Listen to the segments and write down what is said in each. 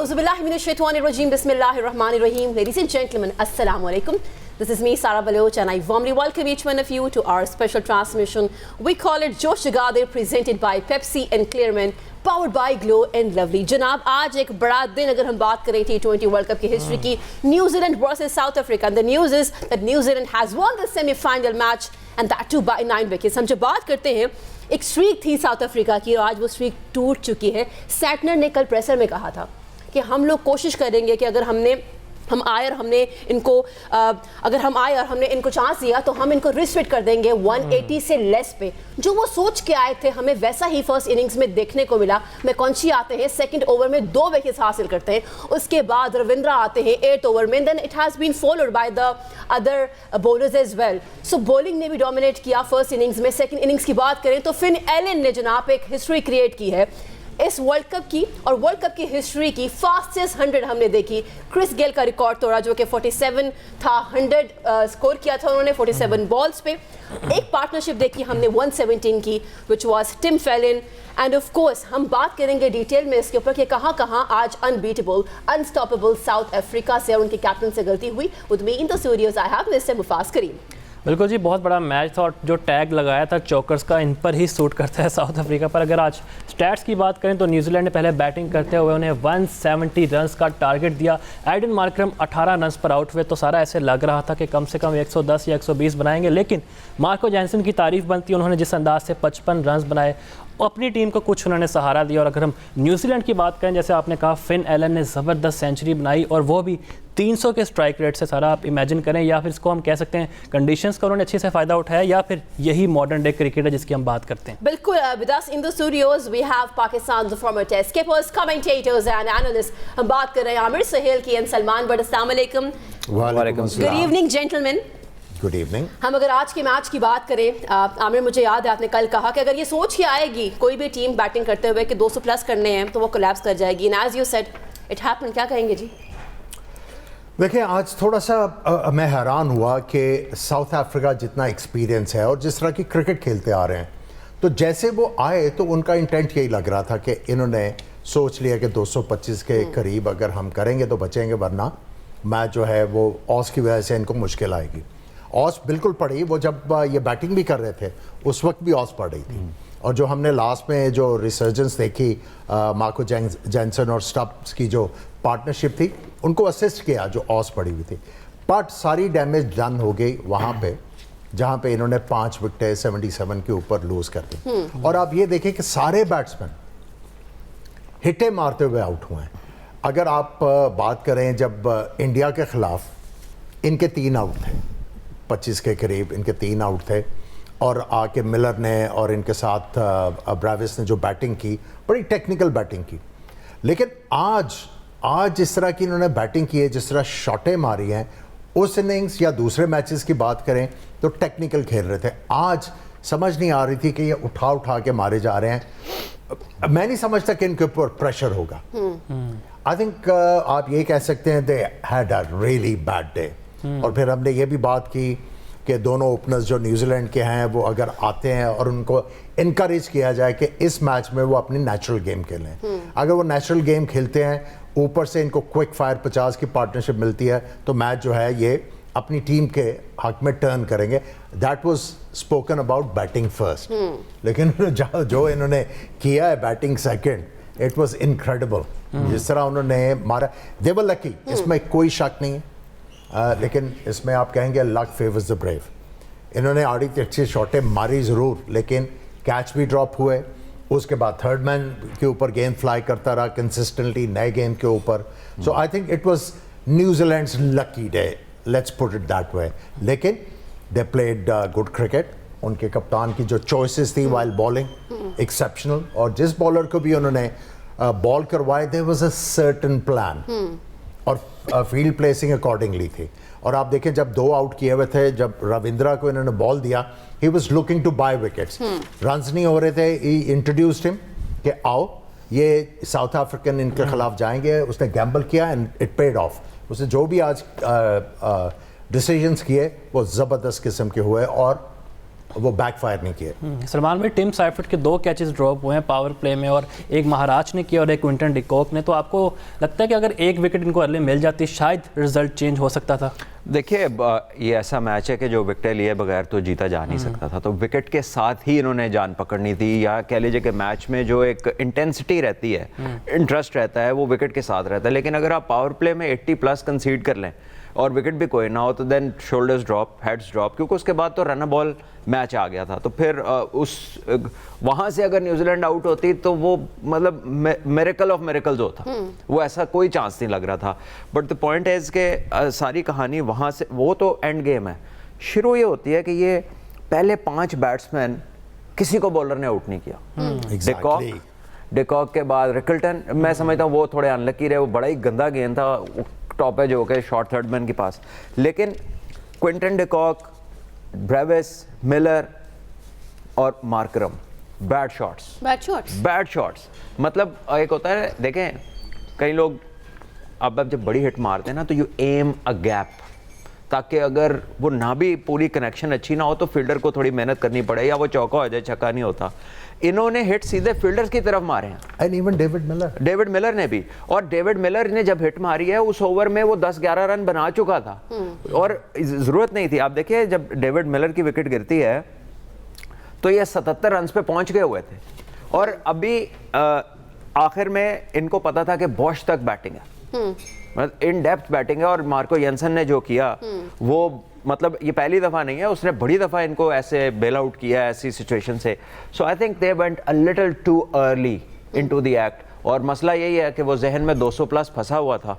Auzubillahiminash-shaytanir-rajeem. Bismillahir-rahmanir-rahim. Ladies and gentlemen, Assalamu alaikum. This is me, Sara Baloch, and I warmly welcome each one of you to our special transmission. We call it Josh Jagade, presented by Pepsi and Clearman, powered by Glow and Lovely. जनाब आज एक बड़ा दिन अगर हम बात करें T20 world cup की हिस्ट्री की, New Zealand versus south Africa. The news is that New Zealand has won the semi-final match and that too by 9 wickets. हम जब बात करते हैं, एक स्ट्रीक थी साउथ अफ्रीका की और आज वो स्ट्रीक टूट चुकी है. सैटनर ने कल प्रेसर में कहा था कि हम लोग कोशिश करेंगे कि अगर हम आए और हमने इनको चांस दिया तो हम इनको रिस्ट्रिक्ट कर देंगे 180 से लेस पे. जो वो सोच के आए थे हमें वैसा ही फर्स्ट इनिंग्स में देखने को मिला. मैकॉन्ची आते हैं सेकंड ओवर में 2 विकेट्स हासिल करते हैं. उसके बाद रविंद्रा आते हैं 8th ओवर में. Then it has been followed by the other bowlers as well. So bowling ने भी डोमिनेट किया फर्स्ट इनिंग्स में. सेकंड इनिंग्स की बात करें तो फिन एलन ने जनाब एक हिस्ट्री क्रिएट की है इस वर्ल्ड कप की और वर्ल्ड कप की हिस्ट्री की. फास्टेस्ट 100 हमने देखी. क्रिस गेल का रिकॉर्ड तोड़ा जो कि 47 था. 100 स्कोर किया था उन्होंने 47 बॉल्स पे. एक पार्टनरशिप देखी हमने 117 की which was team failing. And of course हम बात करेंगे डिटेल में इसके ऊपर कि कहाँ कहाँ आज अनबीटेबल अनस्टॉपेबल साउथ अफ्रीका से और उनके कैप्टन से गलती हुई. With me in the studios I have mister Mufas Karim. बिल्कुल जी, बहुत बड़ा मैच था और जो टैग लगाया था चौकर्स का इन पर ही सूट करता है साउथ अफ्रीका पर. अगर आज स्टैट्स की बात करें तो न्यूजीलैंड ने पहले बैटिंग करते हुए उन्हें 170 रन्स का टारगेट दिया. एडन मार्करम 18 रन्स पर आउट हुए तो सारा ऐसे लग रहा था कि कम से कम 110 या 120 बनाएंगे. लेकिन मार्को जैनसन की तारीफ बनती है. उन्होंने जिस अंदाज से 55 रन्स बनाए अपनी टीम को कुछ उन्होंने सहारा दिया. और अगर हम न्यूजीलैंड की बात करें, जैसे आपने कहा, फिन एलन ने ज़बरदस्त सेंचुरी बनाई और वो भी 300 के स्ट्राइक रेट से. सारा आप इमेजिन करें, या फिर इसको हम कह सकते हैं कंडीशंस का उन्होंने अच्छे से फ़ायदा उठाया, या फिर यही मॉडर्न डे क्रिकेट है जिसकी हम बात करते हैं. बिल्कुल. With us in the studios we have Pakistan former test skippers, commentators and analyst. हम बात कर रहे हैं आमिर सहेल की एंड सलमान बट. अस्सलाम वालेकुम. वालेकुम good evening gentleman. Good evening. हम अगर आज के मैच की बात करें, आमिर मुझे याद है आपने कल कहा कि अगर ये सोच के आएगी कोई भी टीम बैटिंग करते हुए कि 200 प्लस करने हैं तो वो कोलैप्स कर जाएगी. And as you said it happened. क्या कहेंगे जी? देखिए, आज थोड़ा सा मैं हैरान हुआ कि साउथ अफ्रीका जितना एक्सपीरियंस है और जिस तरह की क्रिकेट खेलते आ रहे हैं, तो जैसे वो आए तो उनका इंटेंट यही लग रहा था कि इन्होंने सोच लिया कि 225 के करीब अगर हम करेंगे तो बचेंगे, वरना मैच जो है वो ऑस की वजह से इनको मुश्किल आएगी. ऑस बिल्कुल पड़ी. वो जब ये बैटिंग भी कर रहे थे उस वक्त भी ऑस पड़ रही थी. और जो हमने लास्ट में जो रिसर्जेंस देखी मार्को जैनसन और स्टब्स की जो पार्टनरशिप थी, उनको असिस्ट किया जो ऑस पड़ी हुई थी. बट सारी डैमेज डन हो गई वहाँ पे जहाँ पे इन्होंने 5 विकेटें 77 के ऊपर लूज कर दी. और आप ये देखें कि सारे बैट्समैन हिटे मारते हुए आउट हुए हैं. अगर आप बात करें, जब इंडिया के खिलाफ इनके 3 आउट थे 25 के करीब, इनके 3 आउट थे. और आके मिलर ने और इनके साथ ब्राविस ने जो बैटिंग की, बड़ी टेक्निकल बैटिंग की. लेकिन आज जिस तरह की इन्होंने बैटिंग की है, जिस तरह शॉटें मारी हैं, उस इनिंग्स या दूसरे मैचेस की बात करें तो टेक्निकल खेल रहे थे. आज समझ नहीं आ रही थी कि ये उठा के मारे जा रहे हैं. मैं नहीं समझता कि इनके ऊपर प्रेशर होगा. आई थिंक आप ये कह सकते हैं they had a really bad day. और फिर हमने ये भी बात की कि दोनों ओपनर्स जो न्यूजीलैंड के हैं वो अगर आते हैं और उनको इनकरेज किया जाए कि इस मैच में वो अपनी नेचुरल गेम खेलें. अगर वो नेचुरल गेम खेलते हैं, ऊपर से इनको क्विक फायर 50 की पार्टनरशिप मिलती है, तो मैच जो है ये अपनी टीम के हक में टर्न करेंगे. That was spoken about batting first. लेकिन जो इन्होंने किया है batting second, it was incredible. जिस तरह उन्होंने मारा, दे वर लकी, इसमें कोई शक नहीं है. लेकिन इसमें आप कहेंगे लक फेवर्स द ब्रेव. इन्होंने आड़ी अच्छी शॉटें मारी ज़रूर, लेकिन कैच भी ड्रॉप हुए. उसके बाद थर्ड मैन के ऊपर गेंद फ्लाई करता रहा कंसिस्टेंटली नए गेंद के ऊपर. So I think it was New Zealand's lucky day, let's put it that way. लेकिन दे प्लेड गुड क्रिकेट. उनके कप्तान की जो चॉइसेस थी वाइल बॉलिंग एक्सेप्शनल. और जिस बॉलर को भी उन्होंने बॉल करवाए, there was a certain plan और फील्ड प्लेसिंग अकॉर्डिंगली थी. और आप देखें, जब 2 आउट किए हुए थे, जब रविंद्रा को इन्होंने बॉल दिया, he was looking to buy wickets. Runs नहीं हो रहे थे. ही इंट्रोड्यूस्ड हिम कि आओ ये साउथ अफ्रीकन इनके खिलाफ जाएंगे. उसने गैम्बल किया एंड इट पेड ऑफ. उसने जो भी आज डिसीजंस किए वो ज़बरदस्त किस्म के हुए. और वो बैकफायर नहीं किए। सलमान भाई, टिम साइफर्ट के 2 कैचेस ड्रॉप हुए हैं पावर प्ले में, और एक महाराज ने किया और एक क्विंटन डिकॉक ने, तो आपको लगता है कि अगर एक विकेट इनको अर्ली मिल जाती शायद रिजल्ट चेंज हो सकता था? देखिए, ये ऐसा मैच है कि जो विकेट लिए बगैर तो जीता जा नहीं सकता था, तो विकेट के साथ ही इन्होंने जान पकड़नी थी, या कह लीजिए कि मैच में जो एक इंटेंसिटी रहती है, इंटरेस्ट रहता है, वो विकेट के साथ रहता है। लेकिन अगर आप पावर प्ले में 80+ कंसीड कर लें और विकेट भी कोई ना हो, तो then shoulders drop, heads drop, क्योंकि उसके बाद तो रन बॉल मैच आ गया था। तो फिर वहाँ से अगर न्यूजीलैंड आउट होती तो वो मतलब मिरेकल ऑफ मिरेकल्स होता, वो ऐसा कोई चांस नहीं लग रहा था। बट द पॉइंट इज के सारी कहानी वहाँ से, वो तो एंड गेम है, शुरू ये होती है कि ये पहले 5 बैट्समैन किसी को बॉलर ने आउट नहीं किया। डिकॉक के बाद रिकल्टन, मैं समझता हूँ वो थोड़े अनलकी रहे, वो बड़ा ही गंदा गेंद था, टॉप एज होकर शॉर्ट थर्ड मैन के पास। लेकिन क्विंटन डिकॉक, ब्रेविस, मिलर और मार्करम, बैड शॉट्स। मतलब एक होता है, देखें कई लोग अब जब बड़ी हिट मारते हैं ना, तो यू एम अ गैप, ताकि अगर वो ना भी पूरी कनेक्शन अच्छी ना हो तो फील्डर को थोड़ी मेहनत करनी पड़े, या वो चौका हो जाए, छक्का नहीं होता। इन्होंने हिट सीधे फील्डर्स की तरफ मारे हैं। एंड इवन डेविड मिलर ने भी, और डेविड मिलर ने जब हिट मारी है उस ओवर में वो 10-11 रन बना चुका था, और जरूरत नहीं थी। आप देखिए, जब डेविड मिलर की विकेट गिरती है तो ये 77 रन पे पहुंच गए हुए थे, और अभी आखिर में इनको पता था कि बॉश तक बैटिंग है, मतलब इन डेप्थ बैटिंग है, और मार्को येंसन ने जो किया वो मतलब ये पहली दफ़ा नहीं है, उसने बड़ी दफ़ा इनको ऐसे बेल आउट किया है ऐसी सिचुएशन से। So I think they went a little too early into the act, और मसला यही है कि वो जहन में 200+ फंसा हुआ था,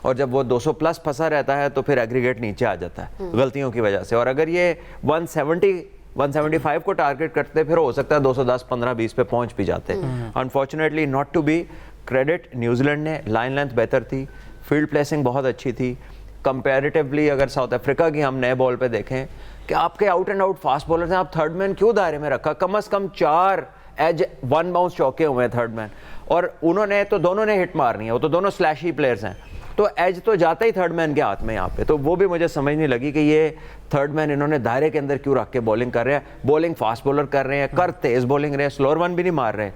और जब वो 200+ फंसा रहता है तो फिर एग्रीगेट नीचे आ जाता है गलतियों की वजह से। और अगर ये 175 को टारगेट करते, फिर हो सकता है 210, 15, 20 पे पहुंच भी जाते। Unfortunately not to be. Credit New Zealand ने, लाइन लेंथ बेहतर थी, फील्ड प्लेसिंग बहुत अच्छी थी कंपैरेटिवली। अगर साउथ अफ्रीका की हम नए बॉल पे देखें कि आपके out and out fast bowler हैं, आप थर्ड मैन क्यों दायरे में रखा? कम से कम 4 एज 1 बाउंस चौके हुए हैं थर्ड मैन, और उन्होंने तो दोनों ने हिट मारनी है, वो तो दोनों स्लैशी प्लेयर्स हैं, तो एज तो जाता ही थर्ड मैन के हाथ में यहाँ पे। तो वो भी मुझे समझ नहीं लगी कि ये थर्ड मैन इन्होंने दायरे के अंदर क्यों रख के बॉलिंग कर रहे हैं। बॉलिंग फास्ट बॉलर कर रहे हैं, कर तेज बॉलिंग रहे हैं, स्लोअर वन भी नहीं मार रहे,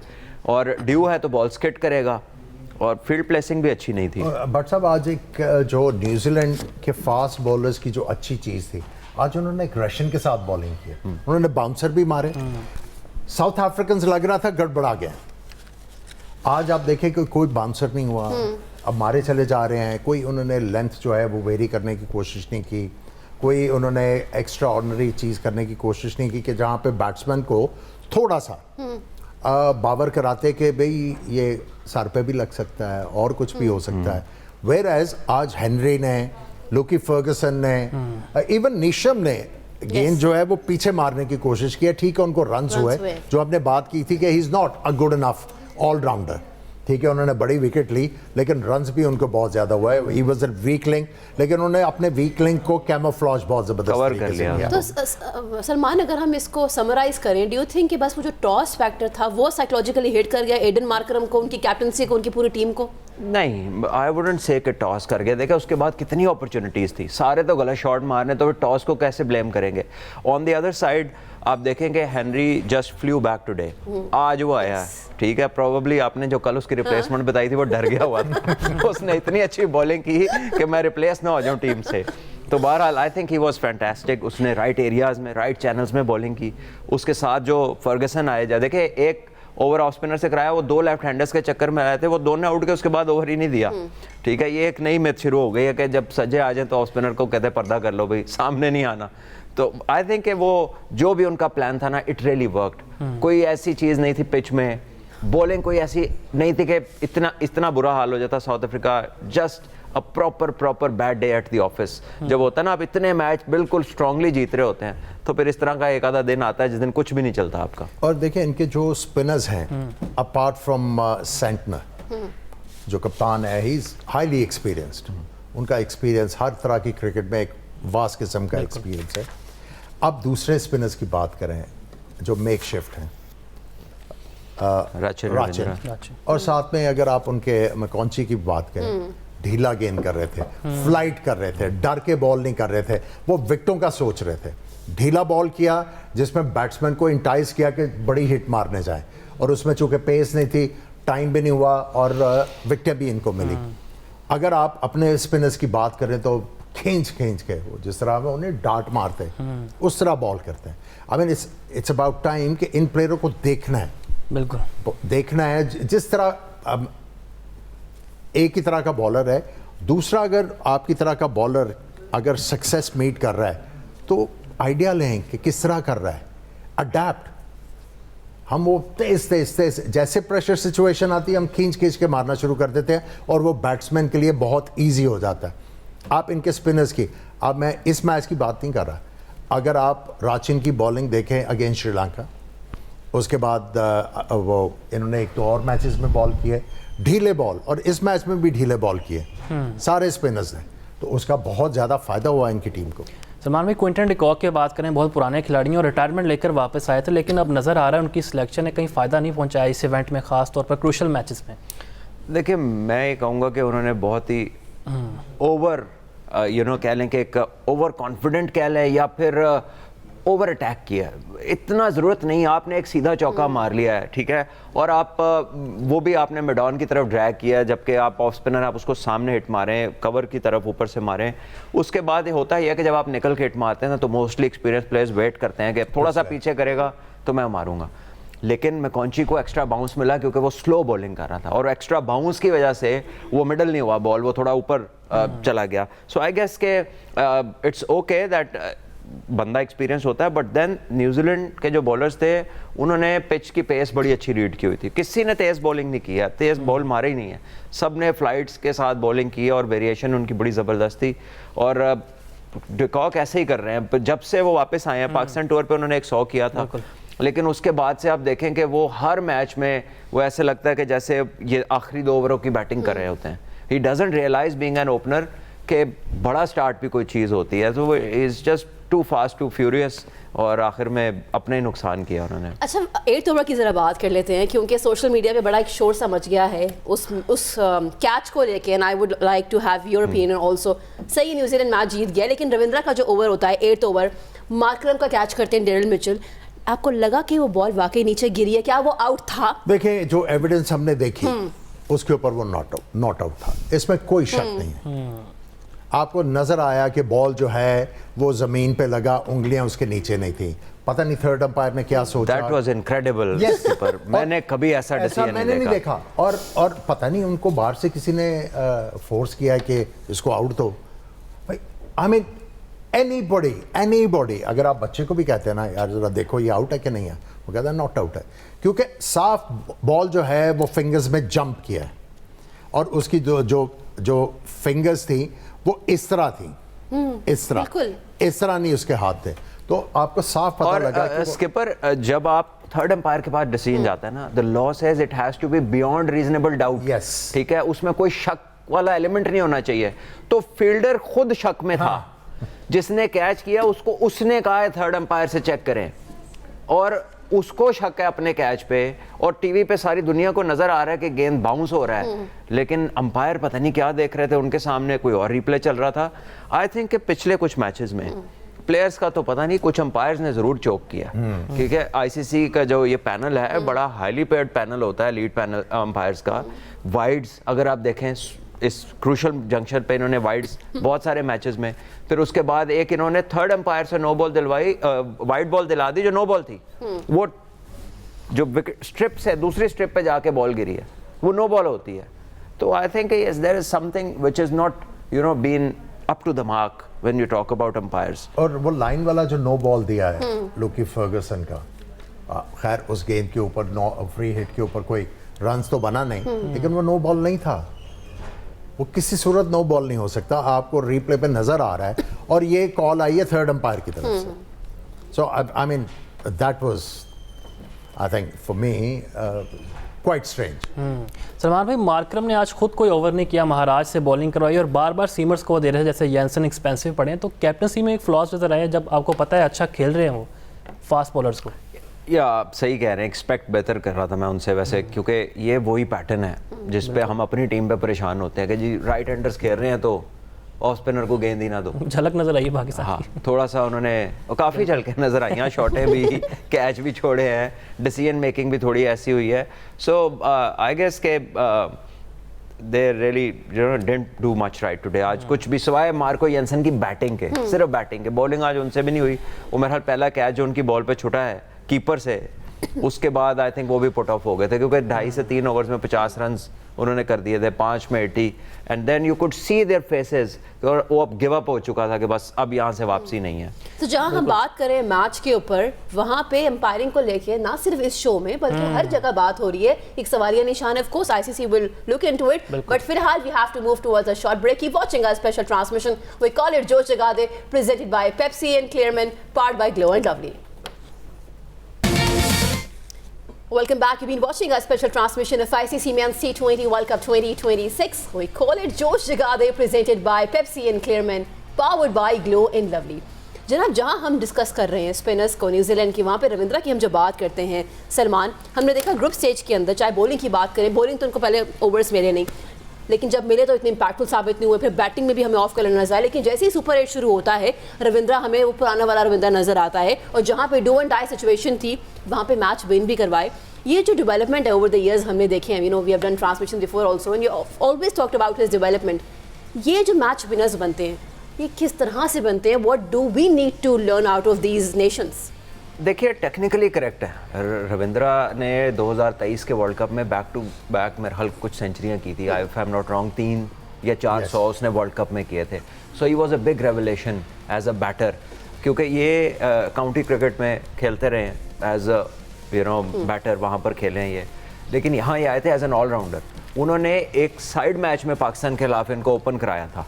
और ड्यू है तो बॉल स्किट करेगा, और फील्ड प्लेसिंग भी अच्छी नहीं थी। बट साहब, आज एक जो न्यूजीलैंड के फास्ट बॉलर्स की जो अच्छी चीज़ थी, आज उन्होंने एक रशियन के साथ बॉलिंग की, उन्होंने बाउंसर भी मारे। साउथ अफ्रीकन लग रहा था गड़बड़ा गया, आज आप देखें कि कोई बाउंसर नहीं हुआ, अब मारे चले जा रहे हैं। कोई उन्होंने लेंथ जो है वो वेरी करने की कोशिश नहीं की, कोई उन्होंने एक्स्ट्रा ऑर्डिनरी चीज़ करने की कोशिश नहीं की कि जहाँ पे बैट्समैन को थोड़ा सा बावर कराते कि भाई ये सर पे भी लग सकता है और कुछ भी हो सकता है। वेयर एज आज हेनरी ने, लुकी फर्गसन ने, इवन नीशम ने गेंद जो है वो पीछे मारने की कोशिश की है। ठीक है, उनको रन्स हुए, जो हमने बात की थी कि he is not a good enough allrounder. ठीक है, उन्होंने बड़ी विकेट ली, लेकिन रन्स भी उनको बहुत ज़्यादा हुआ है। ही वाज अ वीक लिंक, लेकिन उन्होंने अपने वीक लिंक को कैमोफ्लेज बहुत ज़बरदस्त तरीके से किया। तो सलमान, अगर हम इसको समराइज करें, डू यू थिंक कि बस वो जो टॉस फैक्टर था वो साइकोलॉजिकली हिट कर गया एडन मार्करम को, उनकी कैप्टनसी को, उनकी पूरी टीम को? नहीं, आई वुडंट से कि टॉस कर गया। देखा उसके बाद कितनी अपॉर्चुनिटीज़ थी, सारे तो गलत शॉट मारने, तो फिर टॉस को कैसे ब्लेम करेंगे? ऑन द अदर साइड आप देखेंगे Henry just flu back today, आज वो आया है। ठीक है, प्रोबेबली आपने जो कल उसकी रिप्लेसमेंट बताई थी वो डर गया हुआ था उसने इतनी अच्छी बॉलिंग की कि मैं रिप्लेस ना हो जाऊं टीम से। तो बहरहाल I think he was fantastic. उसने राइट एरियाज़ में, राइट चैनल्स में बॉलिंग की। उसके साथ जो फर्गसन आए, जा देखे एक ओवर ऑफ स्पिनर से कराया, वो 2 लेफ्ट हैंडर्स के चक्कर में आए थे, वो दोनों आउट के उसके बाद ओवर ही नहीं दिया। ठीक है, ये एक नई मैच शुरू हो गई है कि जब सजे आ जाए तो ऑफ स्पिनर को कहते पर्दा कर लो भाई, सामने नहीं आना। तो आई थिंक वो जो भी उनका प्लान था ना, इट रियली वर्कड। कोई ऐसी चीज़ नहीं थी पिच में, बॉलिंग कोई ऐसी नहीं थी कि इतना बुरा हाल हो जाता south Africa. Just a proper bad day at the office. जब होता है ना, आप इतने मैच बिल्कुल स्ट्रांगली जीत रहे होते हैं, तो फिर इस तरह का एक आधा दिन आता है जिस दिन कुछ भी नहीं चलता आपका। और देखिए इनके जो स्पिनर्स हैं, अपार्ट फ्रॉम सेंटनर जो कप्तान है, ही इज हाईली एक्सपीरियंस्ड। उनका एक्सपीरियंस हर तरह की क्रिकेट में एक वास्ट किस्म का एक्सपीरियंस है। अब दूसरे स्पिनर्स की बात करें जो मेक शिफ्ट हैं, राचिन, और साथ में अगर आप उनके मैकॉन्ची की बात करें, ढीला गेंद कर रहे थे, फ्लाइट कर रहे थे, डर के बॉल नहीं कर रहे थे, वो विकेटों का सोच रहे थे। ढीला बॉल किया जिसमें बैट्समैन को इंटाइज किया कि बड़ी हिट मारने जाए, और उसमें चूंकि पेस नहीं थी, टाइम भी नहीं हुआ और विकेट भी इनको मिली। अगर आप अपने स्पिनर्स की बात करें तो खींच के वो जिस तरह में उन्हें डांट मारते उस तरह बॉल करते हैं। I mean it's about time कि इन प्लेयरों को देखना है, बिल्कुल देखना है। जिस तरह एक ही तरह का बॉलर है, दूसरा अगर आपकी तरह का बॉलर अगर सक्सेस मीट कर रहा है तो आइडिया लें कि किस तरह कर रहा है, अडैप्ट। हम वो तेज जैसे प्रेशर सिचुएशन आती है हम खींच के मारना शुरू कर देते हैं और वो बैट्समैन के लिए बहुत ईजी हो जाता है। आप इनके स्पिनर्स की, अब मैं इस मैच की बात नहीं कर रहा, अगर आप राचिन की बॉलिंग देखें अगेंस्ट श्रीलंका, उसके बाद वो इन्होंने एक तो और मैचेस में बॉल किए ढीले बॉल, और इस मैच में भी ढीले बॉल किए सारे स्पिनर्स ने, तो उसका बहुत ज़्यादा फ़ायदा हुआ इनकी टीम को। सलमान भाई, क्विंटन डिकॉक की बात करें, बहुत पुराने खिलाड़ी हैं और रिटायरमेंट लेकर वापस आए थे, लेकिन अब नज़र आ रहा है उनकी सिलेक्शन ने कहीं फ़ायदा नहीं पहुंचाया इस इवेंट में, ख़ास तौर पर क्रूशल मैचेस में। देखिए, मैं ये कहूँगा कि उन्होंने बहुत ही ओवर कह लें कि एक ओवर कॉन्फिडेंट कह लें या फिर ओवर अटैक किया। इतना ज़रूरत नहीं, आपने एक सीधा चौका मार लिया है, ठीक है, और आप वो भी आपने मिडॉन की तरफ ड्रैग किया, जबकि आप ऑफ स्पिनर आप उसको सामने हिट मारें, कवर की तरफ ऊपर से मारें। उसके बाद ये होता ही है कि जब आप निकल के हिट मारते हैं ना तो मोस्टली एक्सपीरियंस प्लेयर्स वेट करते हैं कि थोड़ा सा पीछे करेगा तो मैं मारूंगा। लेकिन मैकॉन्ची को एक्स्ट्रा बाउंस मिला क्योंकि वो स्लो बॉलिंग कर रहा था, और एक्स्ट्रा बाउंस की वजह से वो मिडल नहीं हुआ बॉल, वो थोड़ा ऊपर चला गया। सो आई गेस के इट्स ओके दैट बंदा एक्सपीरियंस होता है, बट देन न्यूजीलैंड के जो बॉलर्स थे उन्होंने पिच की पेस बड़ी अच्छी रीड की हुई थी। किसी ने तेज़ बॉलिंग नहीं की है, तेज़ बॉल मारे ही नहीं है, सब ने फ्लाइट्स के साथ बॉलिंग की है और वेरिएशन उनकी बड़ी ज़बरदस्त थी। और डिकॉक ऐसे ही कर रहे हैं, जब से वो वापस आए हैं पाकिस्तान टूर पे उन्होंने एक 100 किया था, लेकिन उसके बाद से आप देखें कि वो हर मैच में वो ऐसे लगता है कि जैसे ये आखिरी 2 ओवरों की बैटिंग कर रहे होते हैं। He doesn't realise being an opener कि बड़ा स्टार्ट भी कोई चीज़ होती है, तो वो is just too fast too furious, और आखिर में अपने नुकसान किया उन्होंने। अच्छा, 8 ओवर की ज़रा बात कर लेते हैं, क्योंकि सोशल मीडिया पे बड़ा एक शोर सा मच गया है उस कैच को लेके, and I would like to have your opinion also. सही, न्यूजीलैंड मैच जीत गया, लेकिन रविंद्रा का जो ओवर होता है 8 ओवर, मार्करम का कैच करते हैं डेरिल मिचेल, आपको लगा कि वो बॉल वाकई नीचे गिरी है? क्या वो आउट था? देखिए, जो एविडेंस हमने देखी उसके ऊपर वो नॉट आउट था, इसमें कोई शक नहीं है। आपको नजर आया कि बॉल जो है वो जमीन पे लगा, उंगलियां उसके नीचे नहीं थी। पता नहीं थर्ड अंपायर ने क्या सोचा। That was incredible, पर मैंने कभी ऐसा डिसीजन नहीं देखा। और पता नहीं उनको बाहर से किसी ने फोर्स किया है कि इसको आउट दो। भाई, आई मीन एनीबॉडी, अगर आप बच्चे को भी कहते हैं ना, यार जरा देखो ये आउट है कि नहीं है, वो कहता है नॉट आउट है, क्योंकि साफ बॉल जो है वो फिंगर्स में जंप किया है, और उसकी जो फिंगर्स थी वो इस तरह थी, इस तरह नहीं उसके हाथ थे, तो आपको साफ पता लगा कि स्किपर, जब आप थर्ड अंपायर के पास डिसीजन जाता है ना, the law says it has to be beyond reasonable doubt, ठीक है, उसमें कोई शक वाला एलिमेंट नहीं होना चाहिए। तो फील्डर खुद शक में था, जिसने कैच किया उसको उसने कहा है थर्ड अंपायर से चेक करें, और उसको शक है अपने कैच पे, और टीवी पे सारी दुनिया को नजर आ रहा है कि गेंद बाउंस हो रहा है, लेकिन अंपायर पता नहीं क्या देख रहे थे, उनके सामने कोई और रिप्ले चल रहा था। आई थिंक कि पिछले कुछ मैचेस में प्लेयर्स का तो पता नहीं, कुछ अंपायर्स ने जरूर चोक किया, क्योंकि आईसीसी का जो ये पैनल है बड़ा हाईली पेड पैनल होता है, लीड पैनल अंपायर्स का। वाइड्स अगर आप देखें इस क्रूशल जंक्शन पे इन्होंने वाइड्स बहुत सारे मैचेस में, फिर उसके बाद एक इन्होंने थर्ड अंपायर से नो बॉल दिलवाई, वाइड बॉल दिला दी जो नो बॉल थी, वो जो विकेट स्ट्रिप से दूसरी स्ट्रिप पे जाके बॉल गिरी है, वो नो बॉल होती है। तो I think yes there is something which is not been up to the mark when you talk about umpires. और वो लाइन वाला जो नो बॉल दिया है लुकी फर्गसन का, खैर उस गेंद के ऊपर फ्री हिट के ऊपर कोई रन्स तो बना नहीं, लेकिन वो नो बॉल नहीं था, वो किसी सूरत नो बॉल नहीं हो सकता, आपको रिप्ले पे नजर आ रहा है, और ये कॉल आई है थर्ड अंपायर की तरफ से। So I mean that was, I think for me quite strange. Salman भाई, मार्करम ने आज खुद कोई ओवर नहीं किया, महाराज से बॉलिंग करवाई और बार बार सीमर्स को दे रहे थे, जैसे येंसन एक्सपेंसिव पड़े, तो कैप्टनसी में एक फ्लॉज नजर आया जब आपको पता है अच्छा खेल रहे हैं वो फास्ट बॉलर्स को। या आप सही कह रहे हैं, एक्सपेक्ट बेहतर कर रहा था मैं उनसे वैसे, क्योंकि ये वही पैटर्न है जिस पे हम अपनी टीम पे परेशान होते हैं कि जी राइट हैंडर्स खेल रहे हैं तो ऑफ स्पिनर को गेंद ही ना दो। झलक नजर आई पाकिस्तान। हाँ, थोड़ा सा उन्होंने काफ़ी झलके नजर आई हैं, शॉटें भी कैच भी छोड़े हैं, डिसीजन मेकिंग भी थोड़ी ऐसी हुई है। सो आई गेस के they really didn't do much right today. आज कुछ भी सिवाय मार्को येंसन की बैटिंग के, सिर्फ बैटिंग के, बॉलिंग आज उनसे भी नहीं हुई। वो मेरा पहला कैच जो उनकी बॉल पे छुटा है कीपर से, उसके बाद आई थिंक वो भी पुट ऑफ हो गए थे, क्योंकि 2.5 से 3 ओवर्स में 50 रन उन्होंने कर दिए थे, 5 में 80, and then you could see their faces, और वो अब गिव अप हो चुका था कि बस अब यहाँ से वापसी नहीं है। तो जहां हम बात करें मैच के ऊपर, वहां पे एम्पायरिंग को लेके ना सिर्फ इस शो में बल्कि हर जगह बात हो रही है, एक सवालिया निशान है। Of course ICC will look into it, but फिलहाल we have to move towards a short break. Keep watching our special transmission, we call it Josh Jaga De, presented by Pepsi and Clear Men, powered by Glow and Lovely. Welcome back. You've been watching our special transmission of ICC Men's T20 World Cup 2026. We call it Josh Jagade, presented by Pepsi and Clearman, powered by Glow and Lovely. जनाब, जहां हम discuss कर रहे हैं spinners को, New Zealand की, वहाँ पे रविंद्रा की हम जब बात करते हैं, सलमान, हमने देखा ग्रुप स्टेज के अंदर, चाहे बॉलिंग की बात करें, बॉलिंग तो उनको पहले ओवर्स मिले नहीं, लेकिन जब मिले तो इतने इंपैक्टफुल साबित नहीं हुए। फिर बैटिंग में भी हमें ऑफ कलर नजर आया, लेकिन जैसे ही सुपर 8 शुरू होता है, रविंद्रा हमें वो पुराना वाला रविंद्रा नजर आता है, और जहाँ पे डू एंड डाई सिचुएशन थी वहाँ पे मैच विन भी करवाए। ये जो डेवलपमेंट है ओवर द इयर्स हमने देखे हैं, you know we have done transmission before also and you always talked about his development. ये जो मैच विनर्स बनते हैं, ये किस तरह से बनते हैं? What do we need to learn out of these nations? देखिए, टेक्निकली करेक्ट है। रविंद्रा ने 2023 के वर्ल्ड कप में बैक टू बैक मेरे हल कुछ सेंचुरियां की थी, if I am not wrong, 3 या 400 उसने वर्ल्ड कप में किए थे। So he was a big revelation as a batter, क्योंकि ये काउंटी क्रिकेट में खेलते रहे एज अ बैटर, वहाँ पर खेले हैं ये, लेकिन यहाँ ये आए थे एज एन ऑलराउंडर। उन्होंने एक साइड मैच में पाकिस्तान के खिलाफ इनको ओपन कराया था,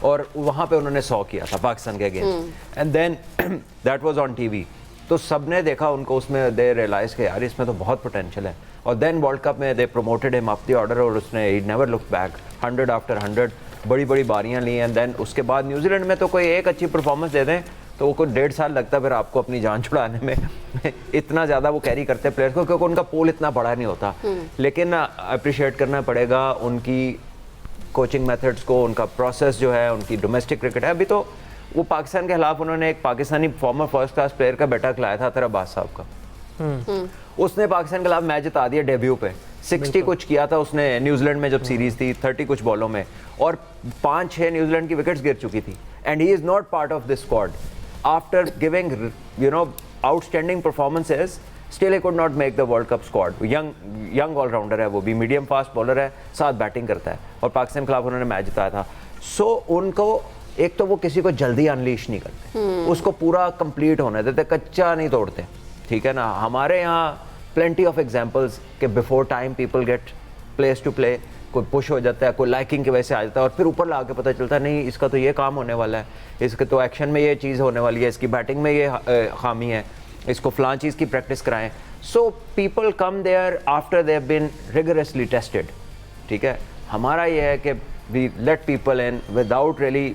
और वहाँ पे उन्होंने 100 किया था पाकिस्तान के against, and then that was on TV. तो सबने देखा उनको, उसमें दे रियलाइज कि यार इसमें तो बहुत पोटेंशियल है, और देन वर्ल्ड कप में they promoted him up the order, और उसने he never look back, 100 after 100 बड़ी बड़ी बारियां ली, एंड देन उसके बाद न्यूजीलैंड में तो कोई एक अच्छी परफॉर्मेंस दे दें तो वो कोई 1.5 साल लगता है फिर आपको अपनी जान छुड़ाने में इतना ज़्यादा वो कैरी करते हैं प्लेयर्स को, क्योंकि उनका पोल इतना बड़ा नहीं होता। लेकिन अप्रिशिएट करना पड़ेगा उनकी कोचिंग मेथड्स को, उनका प्रोसेस जो है, उनकी डोमेस्टिक क्रिकेट है। अभी तो वो पाकिस्तान के खिलाफ उन्होंने एक Pakistani farmer first class player का बेटा खिलाया था, अतर अब्बास साहब का। उसने पाकिस्तान के खिलाफ मैच जिता दिया डेब्यू पे, 60 कुछ किया था उसने न्यूजीलैंड में जब सीरीज थी, 30 कुछ बॉलों में, और 5-6 न्यूजीलैंड की विकेट्स गिर चुकी थी, and he is not part of this squad. After giving outstanding performances, still he could not make the world cup squad. Young allrounder है, वो भी मीडियम फास्ट बॉलर है, साथ बैटिंग करता है, और पाकिस्तान के खिलाफ उन्होंने मैच जिताया था। सो उनको एक तो वो किसी को जल्दी अनलीश नहीं करते, उसको पूरा कंप्लीट होने देते, कच्चा नहीं तोड़ते, ठीक है ना। हमारे यहाँ प्लेंटी ऑफ एग्जांपल्स कि before time people get place to play, कोई पुश हो जाता है, कोई लाइकिंग की वजह से आ जाता है, और फिर ऊपर ला के पता चलता है नहीं इसका तो ये काम होने वाला है, इसके तो एक्शन में ये चीज़ होने वाली है, इसकी बैटिंग में ये खामी है, इसको फलां चीज़ की प्रैक्टिस कराएं। So people come there after they have been rigorously tested, ठीक है। हमारा ये है कि we let people in without really,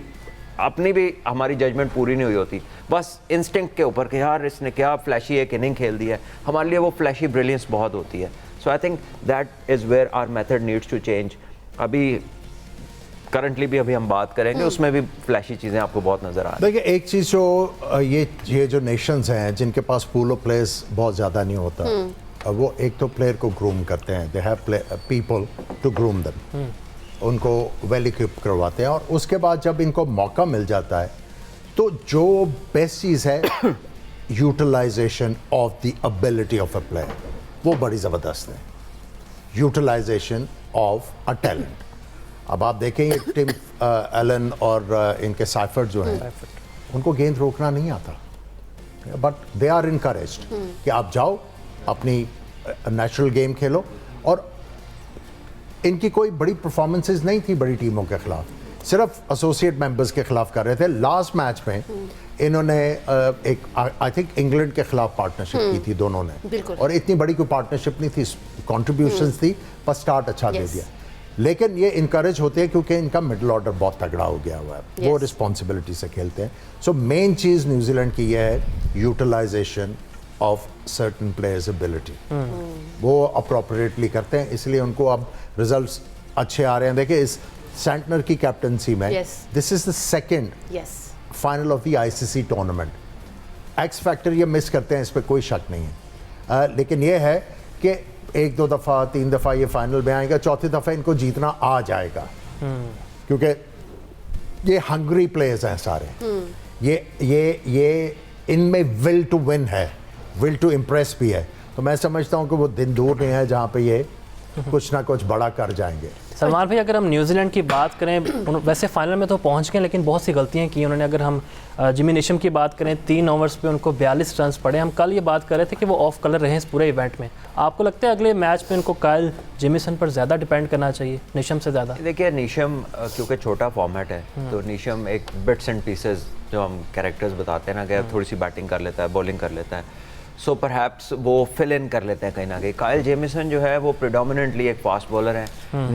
अपनी भी हमारी जजमेंट पूरी नहीं हुई होती, बस इंस्टिंक्ट के ऊपर कि यार इसने क्या फ्लैशी एक इनिंग खेल दिया है, हमारे लिए वो फ्लैशी ब्रिलियंस बहुत होती है। So I think that is where our method needs to change. अभी करंटली भी अभी हम बात करेंगे, उसमें भी फ्लैशी चीज़ें आपको बहुत नज़र आ रही हैं। देखिए, एक चीज़ जो ये जो नेशंस हैं जिनके पास पूल ऑफ प्लेयर्स बहुत ज़्यादा नहीं होता, वो एक तो प्लेयर को ग्रूम करते हैं, they have people to groom them, उनको वेल इक्विप करवाते हैं, और उसके बाद जब इनको मौका मिल जाता है तो जो बेस्ट चीज़ है utilisation of the ability of a player, वो बड़ी ज़बरदस्त है, यूटिलाइजेशन ऑफ अ टैलेंट। अब आप देखेंगे टिम एलन और इनके साइफर्ट जो हैं, उनको गेंद रोकना नहीं आता, बट दे आर इनकरेज्ड कि आप जाओ अपनी नेचुरल गेम खेलो। और इनकी कोई बड़ी परफॉर्मेंसेस नहीं थी बड़ी टीमों के खिलाफ, सिर्फ एसोसिएट मेंबर्स के खिलाफ कर रहे थे। लास्ट मैच में इन्होंने एक आई थिंक इंग्लैंड के खिलाफ पार्टनरशिप की थी दोनों ने, और इतनी बड़ी कोई पार्टनरशिप नहीं थी, कॉन्ट्रीब्यूशंस थी, पर स्टार्ट अच्छा दे दिया। लेकिन ये इनकरेज होते हैं क्योंकि इनका मिडल ऑर्डर बहुत तगड़ा हो गया हुआ है, वो रिस्पॉन्सिबिलिटी से खेलते हैं। सो मेन चीज़ न्यूजीलैंड की यह है utilisation of certain players ability, वो अप्रोप्रिएटली करते हैं, इसलिए उनको अब रिजल्ट्स अच्छे आ रहे हैं। देखिए, इस सेंटनर की कैप्टनसी में, Yes. This is the second yes final of the ICC tournament. X factor ये मिस करते हैं, इस पर कोई शक नहीं है, लेकिन ये है कि एक दो दफ़ा तीन दफ़ा ये फाइनल में आएगा, चौथी दफ़ा इनको जीतना आ जाएगा, क्योंकि ये हंग्री प्लेयर्स हैं सारे। ये इनमें विल टू विन है, विल टू इम्प्रेस भी है। तो मैं समझता हूँ कि वो दिन दूर नहीं है जहाँ पे ये कुछ ना कुछ बड़ा कर जाएंगे। सलमान भाई, अगर हम न्यूजीलैंड की बात करें, वैसे फाइनल में तो पहुंच गए लेकिन बहुत सी गलतियां की उन्होंने। अगर हम जिमी नेशम की बात करें, 3 ओवर्स पे उनको 42 रन पड़े। हम कल ये बात कर रहे थे कि वो ऑफ कलर रहे इस पूरे इवेंट में। आपको लगता है अगले मैच में उनको काइल जेमिसन पर ज़्यादा डिपेंड करना चाहिए नेशम से ज़्यादा? देखिए, नीशम क्योंकि छोटा फॉर्मेट है, तो नीशम एक बिट्स एंड पीसेस जो हम कैरेक्टर्स बताते हैं ना, कि थोड़ी सी बैटिंग कर लेता है, बॉलिंग कर लेता है, सो परहैप्स वो फिल इन कर लेते हैं कहीं ना कहीं। काइल जेमिसन जो है वो प्रिडोमिनेंटली एक फास्ट बॉलर है,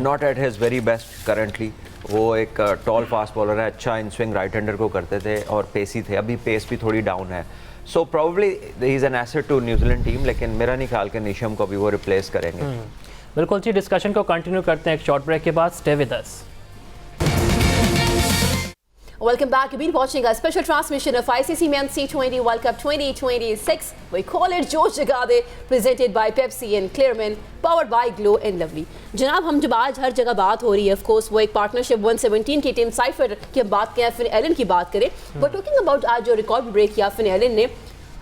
not at his very best currently. वो एक टॉल फास्ट बॉलर है, अच्छा इन स्विंग राइट हैंडर को करते थे और पेसी थे, अभी पेस भी थोड़ी डाउन है। So probably he is an asset to New Zealand team, लेकिन मेरा नहीं ख्याल कि नीशम को भी वो रिप्लेस करेंगे। बिल्कुल जी, डिस्कशन को कंटिन्यू करते हैं एक शॉर्ट ब्रेक के बाद। Stay with us. Welcome back. You've been watching a special transmission of ICC Men's T20 World Cup 2026. We call it Josh Jagade, presented by Pepsi and Clearman, powered by Glow and Lovely. जनाब, हम जब आज हर जगह बात हो रही है, of course वो एक पार्टनरशिप 117 की टीम साइफर की हम बात करें, फिन एलन की बात करें, बट टॉकिंग अबाउट आज जो रिकॉर्ड ब्रेक किया फिन एलन ने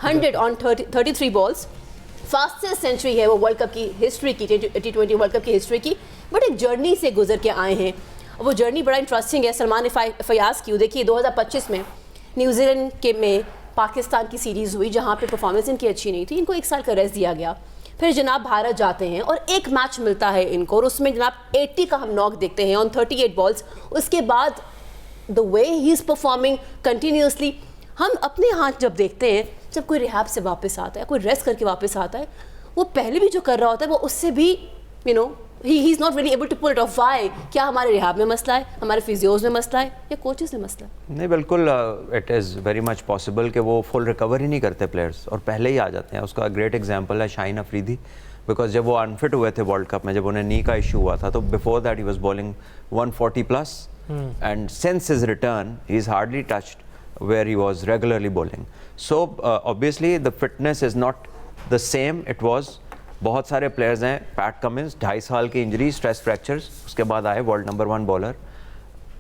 100 on 33 बॉल्स, फास्टेस्ट सेंचुरी है वो वर्ल्ड कप की हिस्ट्री की, T20 वर्ल्ड कप की हिस्ट्री की, बट एक जर्नी से गुजर के आए हैं। वो जर्नी बड़ा इंटरेस्टिंग है। सलमान फयाज की देखिए 2025 में न्यूजीलैंड के में पाकिस्तान की सीरीज़ हुई जहाँ पे परफॉर्मेंस इनकी अच्छी नहीं थी, इनको 1 साल का रेस्ट दिया गया। फिर जनाब भारत जाते हैं और एक मैच मिलता है इनको, और उसमें जनाब 80 का हम नॉक देखते हैं ऑन 38 बॉल्स। उसके बाद the way he is performing continuously, हम अपने हाथ जब देखते हैं, जब कोई रिहाब से वापस आता है, कोई रेस्ट करके वापस आता है, वो पहले भी जो कर रहा होता है वो उससे भी he is not really able to pull it off. Why? क्या हमारे रिहाब में मसला है, हमारे फिजियोज में मसला है, या कोचेस में मसला है? नहीं, बिल्कुल it is very much possible कि वो फुल रिकवर ही नहीं करते प्लेयर्स और पहले ही आ जाते हैं। उसका ग्रेट एग्जांपल है शाहीन अफरीदी, बिकॉज जब वो अनफिट हुए थे वर्ल्ड कप में, जब उन्हें नी का इशू हुआ था, तो before that he was bowling 140 plus, and since his return he is hardly touched where he was regularly bowling. So obviously the fitness is not the same it was. बहुत सारे players हैं, PAT Cummins 2.5 साल की injury, stress fractures, उसके बाद आए world number 1 bowler.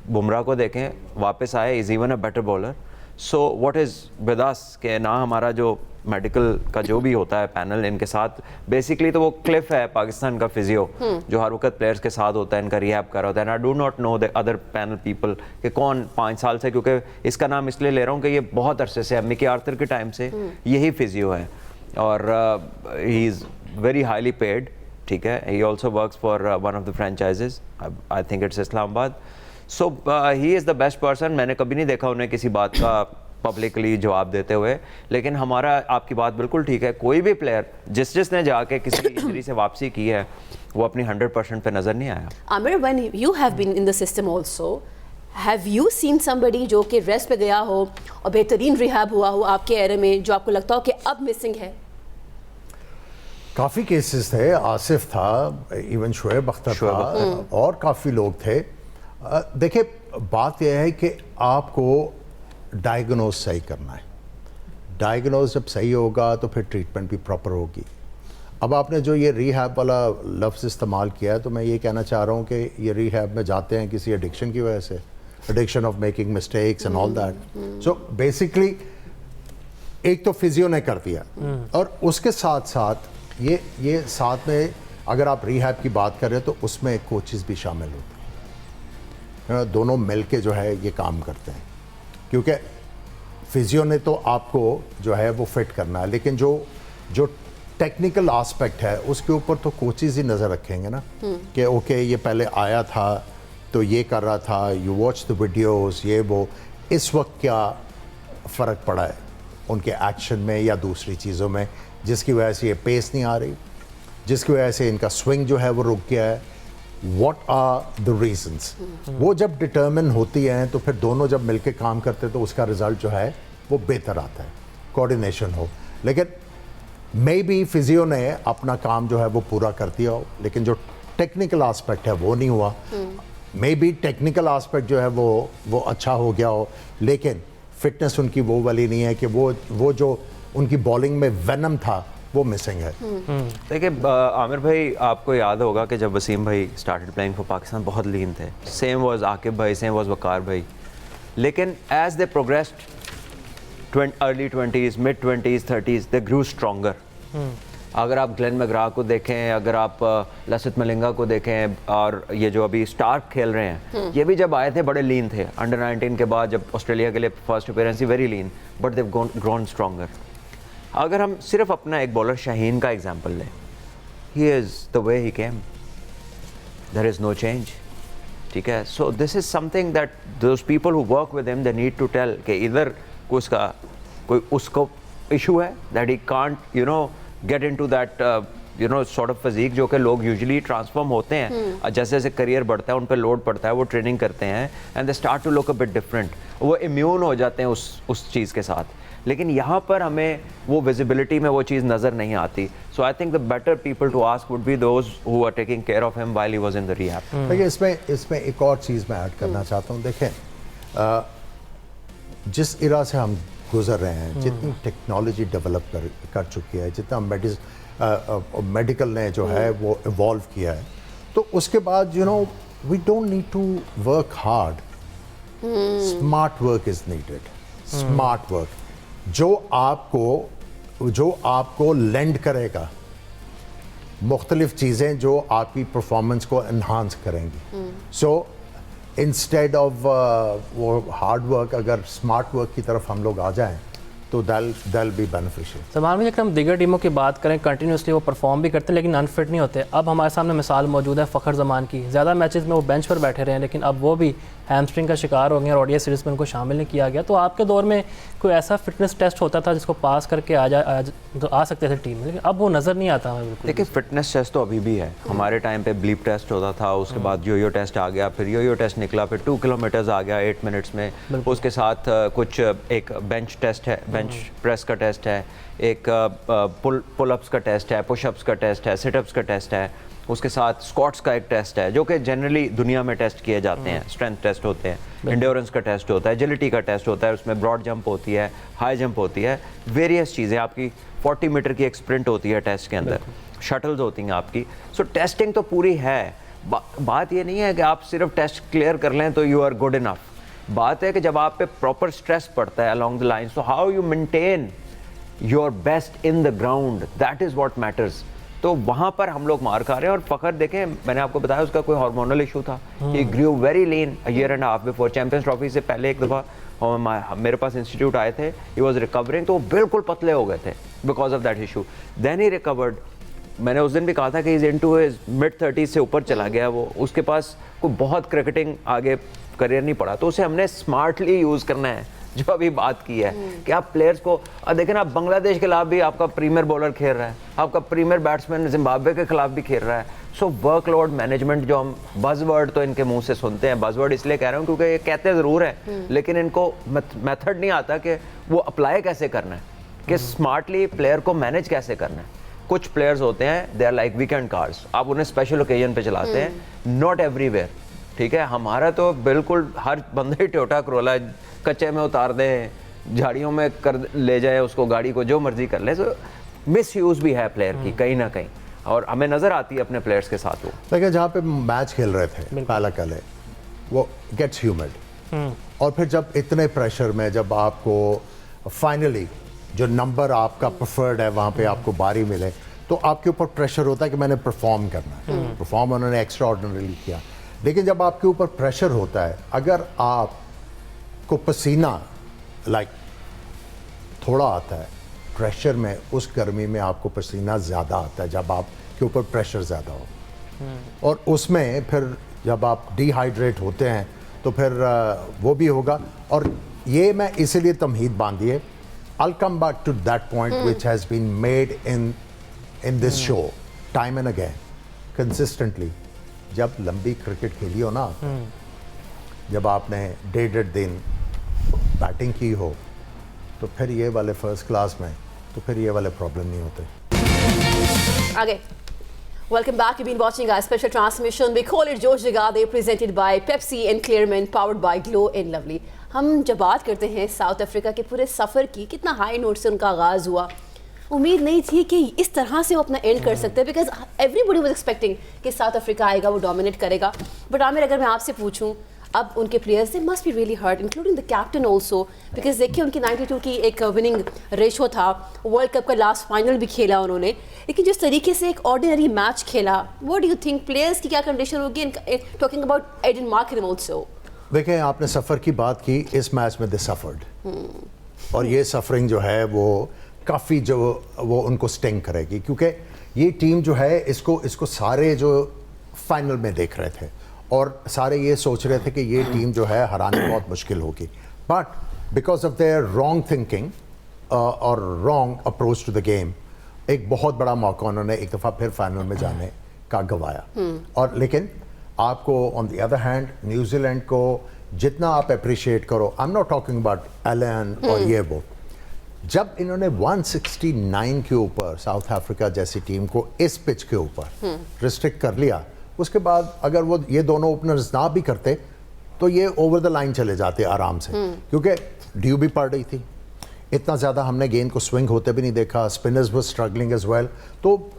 Bumrah को देखें, वापस आए, is even a better bowler. So what is with us कि ना हमारा जो मेडिकल का जो भी होता है पैनल इनके साथ, बेसिकली तो वो क्लिफ है पाकिस्तान का फिजियो जो हर वक्त प्लेयर्स के साथ होता है, इनका रिहैब कर रहा होता है। I do not know the other panel people कि कौन 5 साल से, क्योंकि इसका नाम इसलिए ले रहा हूँ कि ये बहुत अरसे से, मिकी आर्थर के टाइम से यही फिजियो है, और he is very highly paid, ठीक है। he also works for one of the franchises, I think it's Islamabad, so he is the best person। मैंने कभी नहीं देखा उन्हें किसी बात का पब्लिकली जवाब देते हुए, लेकिन हमारा, आपकी बात बिल्कुल ठीक है, कोई भी प्लेयर जिसने जाके किसी इंजरी से वापसी की है वो अपनी 100% पे नज़र नहीं आया। Aamir, when you have been in the system also, have you seen somebody जो कि रेस्ट पे गया हो और बेहतरीन रिहैब हुआ हो आपके एरिया में, जो आपको लगता हो कि अब मिसिंग है? काफ़ी केसेस थे, आसिफ था, इवन शुएब अख्तर था, और काफ़ी लोग थे। देखिए, बात यह है कि आपको डायग्नोज सही करना है। डायग्नोज जब सही होगा तो फिर ट्रीटमेंट भी प्रॉपर होगी। अब आपने जो ये रिहैब वाला लफ्ज़ इस्तेमाल किया है, तो मैं ये कहना चाह रहा हूँ कि ये रिहैब में जाते हैं किसी एडिक्शन की वजह से, addiction of making mistakes and all that. So basically एक तो फिजियो ने कर दिया, और उसके साथ साथ ये साथ में अगर आप रिहैब की बात कर रहे हो तो उसमें कोचेस भी शामिल होते हैं, दोनों मिलके जो है ये काम करते हैं, क्योंकि फिजियो ने तो आपको जो है वो फिट करना है, लेकिन जो टेक्निकल आस्पेक्ट है उसके ऊपर तो कोचेस ही नज़र रखेंगे ना, कि ओके ये पहले आया था तो ये कर रहा था, यू वॉच द वीडियोस, ये वो, इस वक्त क्या फ़र्क पड़ा है उनके एक्शन में या दूसरी चीज़ों में, जिसकी वजह से ये पेस नहीं आ रही, जिसकी वजह से इनका स्विंग जो है वो रुक गया है। What are the reasons? वो जब डिटर्मिन होती हैं तो फिर दोनों जब मिलके काम करते हैं तो उसका रिजल्ट जो है वो बेहतर आता है, कोऑर्डिनेशन हो। लेकिन मे बी फिजियो ने अपना काम जो है वो पूरा कर दिया हो, लेकिन जो टेक्निकल एस्पेक्ट है वो नहीं हुआ। मे बी टेक्निकल आस्पेक्ट जो है वो अच्छा हो गया हो, लेकिन फिटनेस उनकी वो वाली नहीं है कि वो जो उनकी बॉलिंग में वेनम था वो मिसिंग है। देखिए आमिर भाई, आपको याद होगा कि जब वसीम भाई स्टार्टेड प्लेइंग फॉर पाकिस्तान बहुत लीन थे, सेम वाज आकिब भाई, सेम वाज वकार भाई, लेकिन as they progressed early 20s, mid 20s, 30s, they grew stronger. अगर आप ग्लेन मैग्रा को देखें, अगर आप लसित मलिंगा को देखें, और ये जो अभी स्टार्क खेल रहे हैं, ये भी जब आए थे बड़े लीन थे। अंडर 19 के बाद जब ऑस्ट्रेलिया के लिए first appearance, very lean, but they've grown stronger. अगर हम सिर्फ अपना एक बॉलर शाहीन का एग्जांपल लें, he is the way he came, there is no change, ठीक है। So this is something that those people who work with him, they need to tell कि इधर कोई उसको इशू है that he can't get into that sort of physique जो कि लोग यूजुअली ट्रांसफॉर्म होते हैं जैसे जैसे करियर बढ़ता है, उन पर लोड पड़ता है, वो ट्रेनिंग करते हैं and they start to look a bit different, वो इम्यून हो जाते हैं उस चीज़ के साथ। लेकिन यहाँ पर हमें वो विजिबिलिटी में वो चीज़ नज़र नहीं आती। So I think the better people to ask would be those who are taking care of him while he was in the rehab. देखिए इसमें एक और चीज़ मैं ऐड करना चाहता हूँ। देखें जिस इरा से हम गुजर रहे हैं, जितनी टेक्नोलॉजी डेवलप कर चुकी है, जितना मेडिकल ने जो है वो इवॉल्व किया है, तो उसके बाद we don't need to work hard, smart work is needed. Smart work जो आपको लेंड करेगा मुख्तलिफ चीज़ें जो आपकी परफॉर्मेंस को इन्हांस करेंगी। सो इंस्टेड ऑफ वो हार्ड वर्क, अगर स्मार्ट वर्क की तरफ हम लोग आ जाएं तो दैल बी बेनिफिशियल। सलमान भाई, अगर हम दीगर टीमों की बात करें, कंटिन्यूसली वो परफॉर्म भी करते हैं लेकिन अनफिट नहीं होते। अब हमारे सामने मिसाल मौजूद है फ़खर जमान की। ज़्यादा मैचेस में वो बेंच पर बैठे रहे हैं, लेकिन अब वो भी हैमस्ट्रिंग का शिकार हो गए और ओडीआई सीरीज़ में उनको शामिल नहीं किया गया। तो आपके दौर में कोई ऐसा फिटनेस टेस्ट होता था जिसको पास करके आ सकते थे टीम में, लेकिन अब वो नज़र नहीं आता हमें बिल्कुल। देखिए फिटनेस टेस्ट तो अभी भी है। हमारे टाइम पे ब्लीप टेस्ट होता था, उसके बाद यो टेस्ट आ गया, फिर यो टेस्ट निकला, फिर 2 किलोमीटर्स आ गया 8 मिनट्स में, उसके साथ कुछ एक बेंच टेस्ट है, बेंच प्रेस का टेस्ट है, एक पुल अप्स का टेस्ट है, पुश अप्स का टेस्ट है, सिट अप्स का टेस्ट है, उसके साथ स्क्वाट्स का एक टेस्ट है जो कि जनरली दुनिया में टेस्ट किए जाते हैं। स्ट्रेंथ टेस्ट होते हैं, एंड्योरेंस का टेस्ट होता है, एजिलिटी का टेस्ट होता है, उसमें ब्रॉड जंप होती है, हाई जंप होती है, वेरियस चीज़ें, आपकी 40 मीटर की एक स्प्रिंट होती है टेस्ट के अंदर, शटल्स होती हैं आपकी। सो टेस्टिंग तो पूरी है। बात ये नहीं है कि आप सिर्फ टेस्ट क्लियर कर लें तो यू आर गुड इनफ। बात है कि जब आप पे प्रॉपर स्ट्रेस पड़ता है along the line, so how you maintain your best in the ground, that is what matters. तो वहाँ पर हम लोग मार खा रहे हैं। और फ़खर देखें, मैंने आपको बताया उसका कोई हार्मोनल इशू था, he grew very lean a year and half before. Champions trophy से पहले एक दफ़ा मेरे पास इंस्टीट्यूट आए थे, ही वॉज रिकवरिंग, तो वो बिल्कुल पतले हो गए थे because of that issue. Then he recovered. मैंने उस दिन भी कहा था कि is into his mid 30s से ऊपर चला गया वो, उसके पास कोई बहुत क्रिकेटिंग आगे करियर नहीं पड़ा, तो उसे हमने स्मार्टली यूज़ करना है, जो अभी बात की है कि आप प्लेयर्स को देखें ना। बांग्लादेश के खिलाफ भी आपका प्रीमियर बॉलर खेल रहा है, आपका प्रीमियर बैट्समैन जिम्बाब्वे के खिलाफ भी खेल रहा है। सो वर्कलोड मैनेजमेंट, जो हम बज़वर्ड तो इनके मुंह से सुनते हैं, बज़वर्ड इसलिए कह रहा हूँ क्योंकि ये कहते ज़रूर हैं लेकिन इनको मेथड नहीं आता कि वो अप्लाई कैसे करना है, कि स्मार्टली प्लेयर को मैनेज कैसे करना है। कुछ प्लेयर्स होते हैं, they are like weekend cars, आप उन्हें स्पेशल ओकेजन पे चलाते हैं, नॉट एवरीवेयर, ठीक है। हमारा तो बिल्कुल हर बंदे ही टोयोटा करोला कच्चे में उतार दें, झाड़ियों में कर ले जाए उसको, गाड़ी को जो मर्जी कर ले। तो मिस यूज़ भी है प्लेयर की कहीं ना कहीं, और हमें नज़र आती है अपने प्लेयर्स के साथ। वो देखिए जहाँ पे मैच खेल रहे थे पहले वो गेट्स ह्यूमिड, और फिर जब इतने प्रेशर में जब आपको फाइनली जो नंबर आपका प्रेफर्ड है वहाँ पे आपको बारी मिले, तो आपके ऊपर प्रेशर होता है कि मैंने परफॉर्म करना है। परफॉर्म उन्होंने एक्स्ट्रा ऑर्डिनरी किया, लेकिन जब आपके ऊपर प्रेशर होता है, अगर आपको पसीना थोड़ा आता है प्रेशर में, उस गर्मी में आपको पसीना ज़्यादा आता है जब आपके ऊपर प्रेशर ज़्यादा हो, और उसमें फिर जब आप डिहाइड्रेट होते हैं तो फिर वो भी होगा। और ये मैं इसीलिए तमहीद बांधी है। I'll come back to that point which has been made in this show time and again consistently। जब लंबी क्रिकेट खेली हो ना, जब आपने 1.5 दिन बैटिंग की हो, तो फिर ये वाले फर्स्ट क्लास में तो फिर ये वाले प्रॉब्लम नहीं होते। आगे Welcome back. You've been watching our special transmission. We call it Josh Jagade, presented by Pepsi and Clearman, powered by Glow and Lovely. हम जब बात करते हैं साउथ अफ्रीका के पूरे सफ़र की, कितना हाई नोट से उनका आगाज़ हुआ, उम्मीद नहीं थी कि इस तरह से वो अपना एंड कर सकते हैं, बिकॉज एवरीबडी वाज एक्सपेक्टिंग कि साउथ अफ्रीका आएगा, वो डोमिनेट करेगा. बट आमिर, अगर मैं आपसे पूछूं, अब उनके players they must be really hurt, including the captain also, because देखिए उनकी 92 की एक विनिंग रेशो था. वर्ल्ड कप का लास्ट फाइनल भी खेला उन्होंने, लेकिन जिस तरीके से एक ऑर्डिनरी मैच खेला, what do you think players की क्या कंडीशन होगी, talking about Aiden Markram also? देखिए, आपने सफ़र की बात की, इस मैच में दे सफ़र्ड, और ये सफरिंग जो है वो काफ़ी जो वो उनको स्टिंग करेगी, क्योंकि ये टीम जो है इसको सारे जो फाइनल में देख रहे थे और सारे ये सोच रहे थे कि ये टीम जो है हरानी बहुत मुश्किल होगी. But because of their wrong thinking और wrong approach to the game, एक बहुत बड़ा मौका उन्होंने एक दफ़ा फिर फाइनल में जाने का गंवाया. और लेकिन आपको on the other hand New Zealand को जितना आप अप्रिशिएट करो, I am not talking about Allen और ये वो, जब इन्होंने 169 के ऊपर साउथ अफ्रीका जैसी टीम को इस पिच के ऊपर रिस्ट्रिक्ट कर लिया, उसके बाद अगर वो ये दोनों ओपनर्स ना भी करते तो ये ओवर द लाइन चले जाते आराम से, क्योंकि ड्यू भी पड़ रही थी. इतना ज़्यादा हमने गेंद को स्विंग होते भी नहीं देखा. Spinners were struggling as well. तो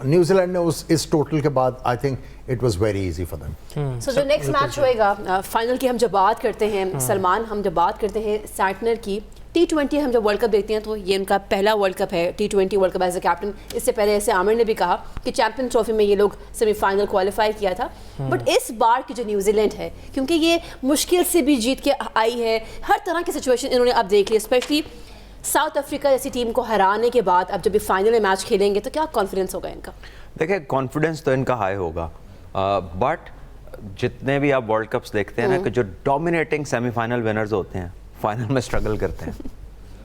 न्यूजीलैंड ने इस टोटल के बाद I think it was very easy for them. So जो नेक्स्ट मैच होएगा फाइनल की, हम जब बात करते हैं सलमान, हम जब बात करते हैं सैंटनर की, T20 हम जब वर्ल्ड कप देखते हैं तो ये उनका पहला वर्ल्ड कप है, T20 world cup as a captain. इससे पहले ऐसे आमिर ने भी कहा कि चैंपियंस ट्रॉफी में ये लोग सेमीफाइनल क्वालिफाई किया था. बट इस बार की जो न्यूजीलैंड है, क्योंकि ये मुश्किल से भी जीत के आई है, हर तरह की सिचुएशन इन्होंने अब देख ली, स्पेशली साउथ अफ्रीका जैसी टीम को हराने के बाद अब जब भी फाइनल में मैच खेलेंगे तो क्या कॉन्फिडेंस होगा इनका? देखिए, कॉन्फिडेंस तो इनका हाई होगा, बट जितने भी आप वर्ल्ड कप्स देखते हैं ना, कि जो डोमिनेटिंग सेमीफाइनल विनर्स होते हैं फाइनल में स्ट्रगल करते हैं.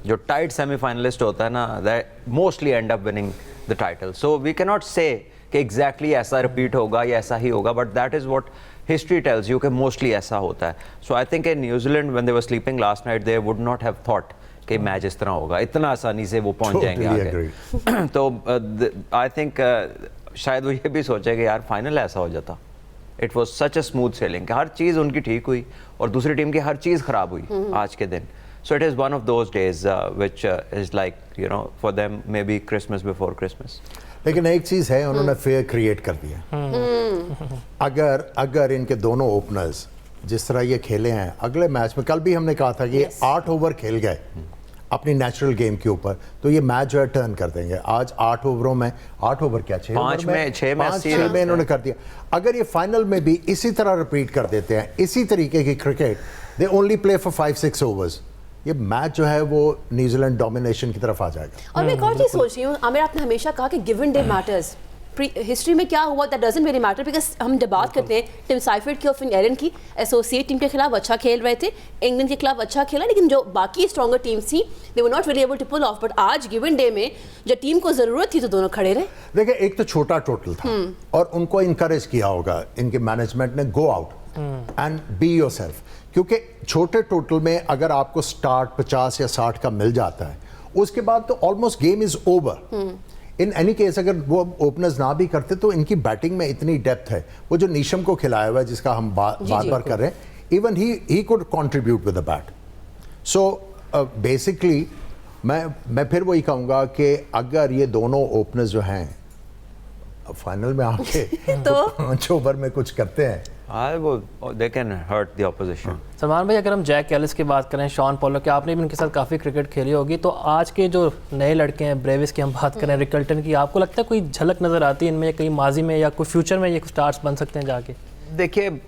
जो टाइट सेमीफाइनलिस्ट होता है ना, that mostly end up winning the title. So we can not say कि एग्जैक्टली ऐसा रिपीट होगा या ऐसा ही होगा, but that is what history tells you कि मोस्टली ऐसा होता है. So I think in New Zealand when they were sleeping last night, they would not have thought कि मैच इस तरह होगा, इतना आसानी से वो पहुंच जाएंगे आगे. तो आई थिंक शायद वो ये भी सोचे कि यार फाइनल ऐसा हो जाता. It was such a smooth sailing, हर चीज़ उनकी ठीक हुई और दूसरी टीम की हर चीज़ ख़राब हुई आज के दिन. So it is one of those days which is like you know for them may be Christmas before Christmas. लेकिन एक चीज़ है, उन्होंने फेयर क्रिएट कर दिया. अगर इनके दोनों ओपनर्स जिस तरह ये खेले हैं अगले मैच में, कल भी हमने कहा था कि 8 ओवर खेल गए अपनी नेचुरल गेम के ऊपर, तो ये मैच जो है टर्न कर देंगे. आज 8 ओवरों में 8 ओवर क्या 6 में इन्होंने कर दिया. अगर ये फाइनल में भी इसी तरह रिपीट कर देते हैं, इसी तरीके की cricket, they only play for 5-6 overs, ये मैच जो है वो न्यूजीलैंड डोमिनेशन की तरफ आ जाएगा. और मैं एक और चीज़ सोच रही हूँ, आमिर, आपने हमेशा कहा कि गिवन डे मैटर्स. हिस्ट्री में क्या हुआ that doesn't very matter, because हम जब बात करते हैं टिम साइफर्ड की और फिन एलन की, एसोसिएट टीम के खिलाफ अच्छा खेल रहे थे, इंग्लैंड के खिलाफ अच्छा खेला, लेकिन जो बाकी स्ट्रॉन्गर टीम्स थी they were not really able to pull off. But आज गिवन डे में जब टीम को ज़रूरत थी तो दोनों खड़े रहे. देखिए, एक तो छोटा टोटल था और उनको इनकरेज किया होगा इनके मैनेजमेंट ने, go out and be yourself, क्योंकि छोटे टोटल में अगर आपको स्टार्ट 50 या 60 का मिल जाता है, उसके बाद तो almost game is over. In any case अगर वो ओपनर्स ना भी करते तो इनकी बैटिंग में इतनी डेप्थ है, वो जो नीशम को खिलाया हुआ है जिसका हम बार कर रहे हैं, even he could contribute with the bat. So basically मैं फिर वही कहूँगा कि अगर ये दोनों ओपनर्स जो हैं फाइनल में आके तो 5 ओवर में कुछ करते हैं, they can hurt the opposition. Salman भाई, अगर हम जैक कैलिस की बात करें, शॉन पॉलक, आपने भी उनके साथ काफ़ी क्रिकेट खेली होगी, तो आज के जो नए लड़के हैं, ब्रेविस की हम बात करें, रिकल्टन की, आपको लगता है कोई झलक नज़र आती है इनमें, कहीं माजी में या कोई फ्यूचर में ये स्टार्स बन सकते हैं जाके? देखिए,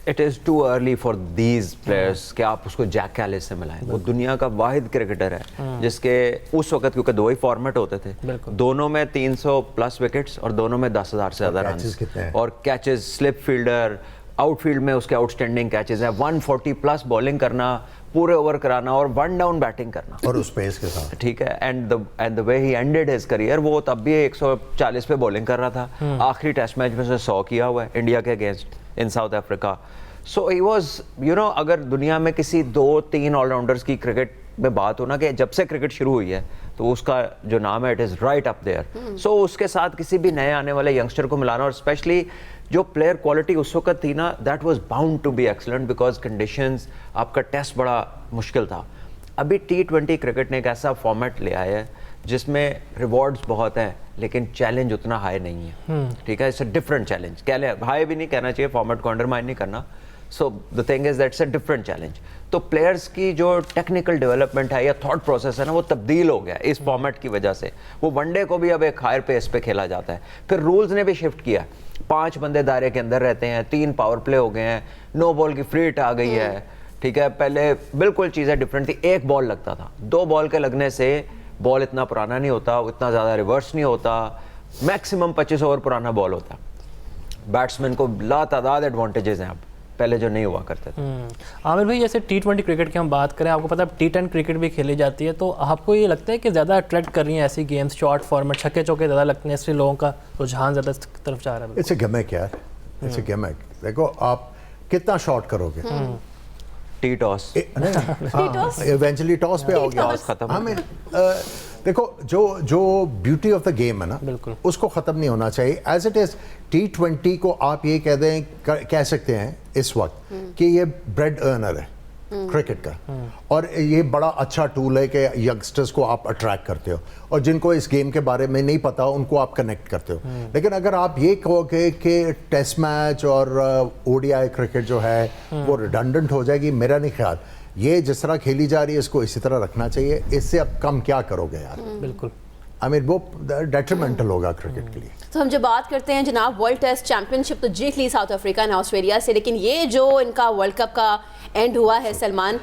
it is too early for these players कि आप उसको जैक कैलिस से मिलाएं. वो दुनिया का वाहिद क्रिकेटर है जिसके उस वक्त, क्योंकि 2 ही फॉर्मेट होते थे, दोनों में 300 प्लस विकेट्स और दोनों में 10,000 से ज़्यादा रन और कैचेस, स्लिप फील्डर, आउटफील्ड में उसके आउटस्टैंडिंग कैचेस हैं, 140 प्लस बॉलिंग करना, पूरे ओवर कराना और 1 डाउन बैटिंग करना और उस पेस के साथ, ठीक है. And the way he ended his career, वो तब भी 140 पे बॉलिंग कर रहा था. आखिरी टेस्ट मैच में से 100 किया हुआ है इंडिया के against in south Africa. So he was, you know, अगर दुनिया में किसी 2-3 ऑलराउंडर्स की क्रिकेट में बात हो ना, कि जब से क्रिकेट शुरू हुई है तो उसका जो नाम है it is right up there. So उसके साथ किसी भी नए आने वाले यंगस्टर को मिलाना, और स्पेशली जो प्लेयर क्वालिटी उस वक्त थी ना, that was bound to be excellent because conditions, आपका टेस्ट बड़ा मुश्किल था। अभी T20 क्रिकेट ने एक ऐसा फॉर्मेट ले आया है जिसमें रिवॉर्ड्स बहुत हैं लेकिन चैलेंज उतना हाई नहीं है, ठीक है, इट्स अ डिफरेंट चैलेंज। कह हाई भी नहीं कहना चाहिए, फॉर्मेट को अंडरमाइन नहीं करना। So the thing is that's a different challenge. तो प्लेयर्स की जो टेक्निकल डेवलपमेंट है या थॉट प्रोसेस है ना, वो तब्दील हो गया इस फॉर्मेट की वजह से। वो वनडे को भी अब एक हायर पेस पे खेला जाता है। फिर रूल्स ने भी शिफ्ट किया, 5 बंदे दायरे के अंदर रहते हैं, 3 पावर प्ले हो गए हैं, नो बॉल की फ्री हिट आ गई है, ठीक है। पहले बिल्कुल चीज़ें डिफरेंट थी, 1 बॉल लगता था, 2 बॉल के लगने से बॉल इतना पुराना नहीं होता, इतना ज़्यादा रिवर्स नहीं होता, मैक्सिमम 25 ओवर पुराना बॉल होता। बैट्समैन को लातादाद एडवांटेजेस हैं अब, पहले जो नहीं हुआ करते थे। आमिर भाई, जैसे T20 क्रिकेट की हम बात करें, आपको पता है T10 क्रिकेट भी खेली जाती है, तो आपको ये लगता है कि ज़्यादा अट्रैक्ट कर रही हैं ऐसी गेम्स, शॉर्ट फॉर्मेट, छक्के चौके ज़्यादा लगते हैं, इसलिए लोगों का रुझान ज़्यादा तरफ जा रहा है? इट्स अ गिमिक यार, इट्स अ गिमिक। देखो आप कितना शॉट करोगे, टी टॉस, इवेंचुअली टॉस पे आओगे, टॉस खत्म। हमें देखो जो ब्यूटी ऑफ द गेम है ना, बिल्कुल उसको ख़त्म नहीं होना चाहिए एज इट इज़। T20 को आप ये कह सकते हैं इस वक्त कि ये ब्रेड अर्नर है क्रिकेट का, और ये बड़ा अच्छा टूल है कि यंगस्टर्स को आप अट्रैक्ट करते हो और जिनको इस गेम के बारे में नहीं पता उनको आप कनेक्ट करते हो। लेकिन अगर आप ये कहोगे कि टेस्ट मैच और ODI क्रिकेट जो है वो रिडंडेंट हो जाएगी, मेरा नहीं ख्याल। ये जिस तरह खेली जा रही है इसको इसी तरह रखना चाहिए, इससे अब कम क्या करोगे यार। बिल्कुल, आई मीन वो डेट्रीमेंटल होगा क्रिकेट के लिए। तो हम जब बात करते हैं जनाब वर्ल्ड टेस्ट चैंपियनशिप तो जीत ली साउथ अफ्रीका ने ऑस्ट्रेलिया से, लेकिन ये जो इनका वर्ल्ड कप का एंड हुआ है सलमान,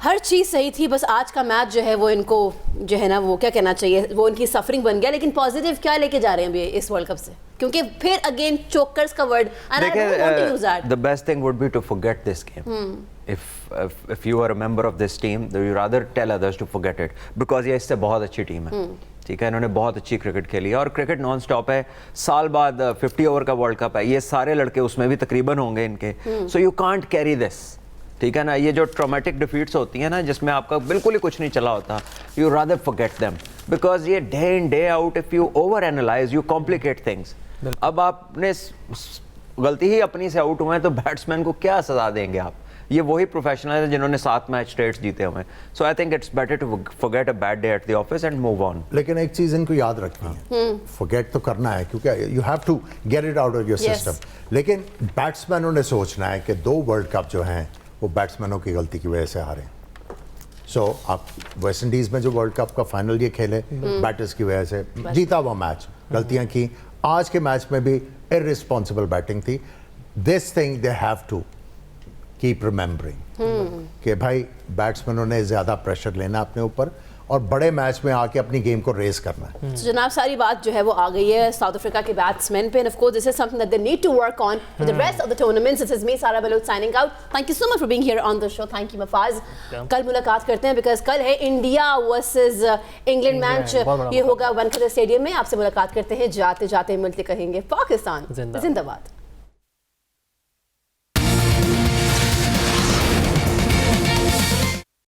हर चीज़ सही थी, बस आज का मैच जो है वो इनको जो है ना वो क्या कहना चाहिए, वो इनकी सफरिंग बन गया। लेकिन पॉजिटिव क्या लेके जा रहे हैं अभी इस वर्ल्ड कप से? क्योंकि फिर अगेन चोकर्स का word, the best thing would be to forget this game. If you are a member of this team, you rather tell others to forget it, because ये इससे बहुत अच्छी टीम है, ठीक है, इन्होंने बहुत अच्छी क्रिकेट खेली है और क्रिकेट नॉन स्टॉप है। साल बाद 50 ओवर का वर्ल्ड कप है, ये सारे लड़के उसमें भी तकरीबन होंगे इनके, so you can't carry this, ठीक है ना। ये जो ट्रॉमेटिक डिफीट्स होती हैं ना, जिसमें आपका बिल्कुल ही कुछ नहीं चला होता, you rather forget them, because ये day in day out if you over analyse you complicate things. अब आपने गलती ही अपनी से आउट हुए हैं तो बैट्समैन को क्या सजा देंगे आप? ये वही प्रोफेशनल है जिन्होंने 7 मैच स्ट्रेट जीते हुए हैं। So I think it's better to forget a bad day at the office and move on. लेकिन एक चीज़ इनको याद रखनी है, फॉरगेट तो करना है क्योंकि you have to get it out of your system, लेकिन बैट्समैनों ने सोचना है कि 2 वर्ल्ड कप जो हैं वो बैट्समैनों की गलती की वजह से हारे। सो आप वेस्ट इंडीज़ में जो वर्ल्ड कप का फाइनल ये खेले, बैटर्स की वजह से जीता हुआ मैच, गलतियां की। आज के मैच में भी इररिस्पॉन्सिबल बैटिंग थी। This thing they have to keep remembering कि भाई बैट्समैनों ने ज़्यादा प्रेशर लेना अपने ऊपर और बड़े मैच में आके अपनी गेम को रेस करना है। So, जनाब सारी बात जो है वो आ गई है साउथ अफ्रीका के बैट्समैन पे, and of course this is something that they need to work on for the rest of the tournaments. This is me Sara Baloch signing out. Thank you so much for being here on the show. Thank you Mafaz. कल मुलाकात करते हैं because कल है India versus England match, ये होगा Wankhede stadium में। आपसे मुलाकात करते हैं, जाते जाते मिलते कहेंगे पाकिस्तान जिंदाबाद।